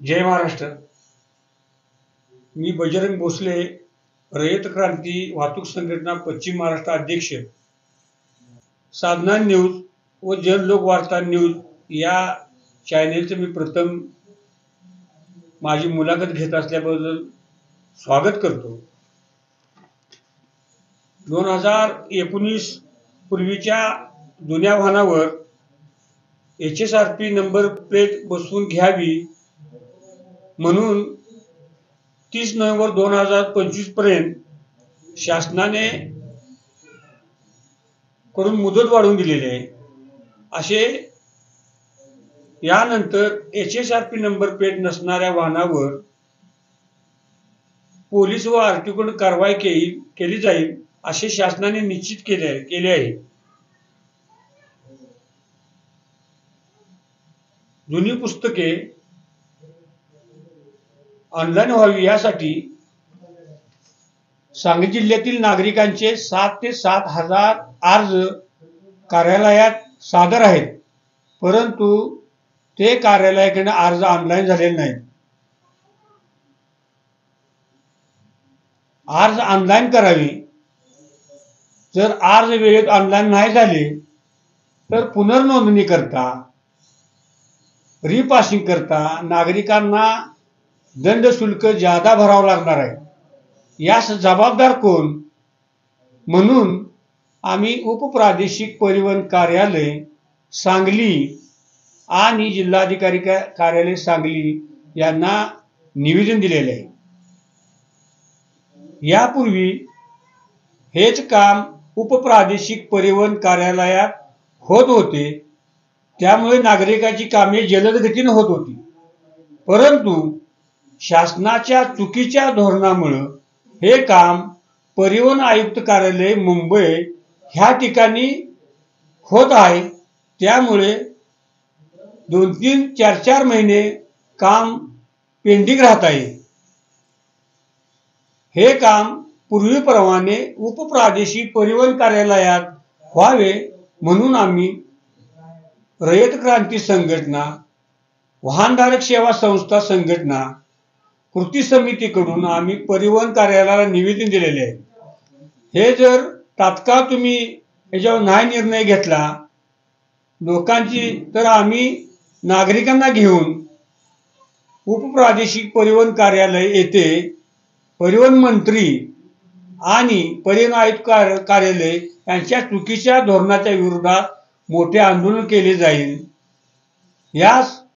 जय महाराष्ट्र। मी बजरंग भोसले, रयत क्रांती वाहतूक संघटना पश्चिम महाराष्ट्र अध्यक्ष, साधना न्यूज व जनलोक वार्ता न्यूज या चॅनेलचे मी प्रथम माझी मुलाखत घेत असल्याबद्दल स्वागत करतो। 2019 पूर्वीच्या जुन्या वाहनावर HSRP नंबर प्लेट बसवून घ्यावी म्हणून 30 नोव्हेंबर 2025 पर्यंत शासनाने करून मुदत वाढवून दिलेली आहे। असे यानंतर HSRP नंबर प्लेट नसणाऱ्या वाहनावर पोलीस व RTO कडून कारवाई केली जाईल असे शासनाने निश्चित केले आहे। जुनी पुस्तके ऑनलाईन व्हावी यासाठी सांगली जिल्ह्यातील नागरिकांचे 7 ते 7 हजार अर्ज कार्यालयात सादर आहेत, परंतु ते कार्यालयाकडे अर्ज ऑनलाईन झालेले नाहीत। अर्ज ऑनलाईन करावी। जर अर्ज वेळेत ऑनलाईन नाही झाले तर पुनर्नोंदणी करता, रिपासिंग करता नागरिकांना दंड शुल्क ज्यादा भरावं लागणार आहे। यास जबाबदार कोण म्हणून आम्ही उपप्रादेशिक परिवहन कार्यालय सांगली आणि जिल्हाधिकारी कार्यालय सांगली यांना निवेदन दिलेले आहे। यापूर्वी हेच काम उपप्रादेशिक परिवहन कार्यालयात होत होते, त्यामुळे नागरिकांची कामे जलद गतीने होत होती, परंतु शासनाच्या चुकीच्या धोरणामुळे हे काम परिवहन आयुक्त कार्यालय मुंबई ह्या ठिकाणी होत आहे। त्यामुळे 2-3, 4-4 महिने काम पेंडिंग राहत आहे। हे काम पूर्वीप्रमाणे उपप्रादेशिक परिवहन कार्यालयात व्हावे म्हणून आम्ही रयत क्रांती संघटना, वाहनधारक सेवा संस्था संघटना, कृती समितीकडून आम्ही परिवहन कार्यालयाला निवेदन दिलेले आहे। हे जर तात्काळ तुम्ही याच्यावर नाही निर्णय घेतला लोकांची, तर आम्ही नागरिकांना घेऊन उपप्रादेशिक परिवहन कार्यालय येथे परिवहन मंत्री आणि परिवहन आयुक्त कार्यालय यांच्या चुकीच्या धोरणाच्या विरोधात मोठे आंदोलन केले जाईल। यास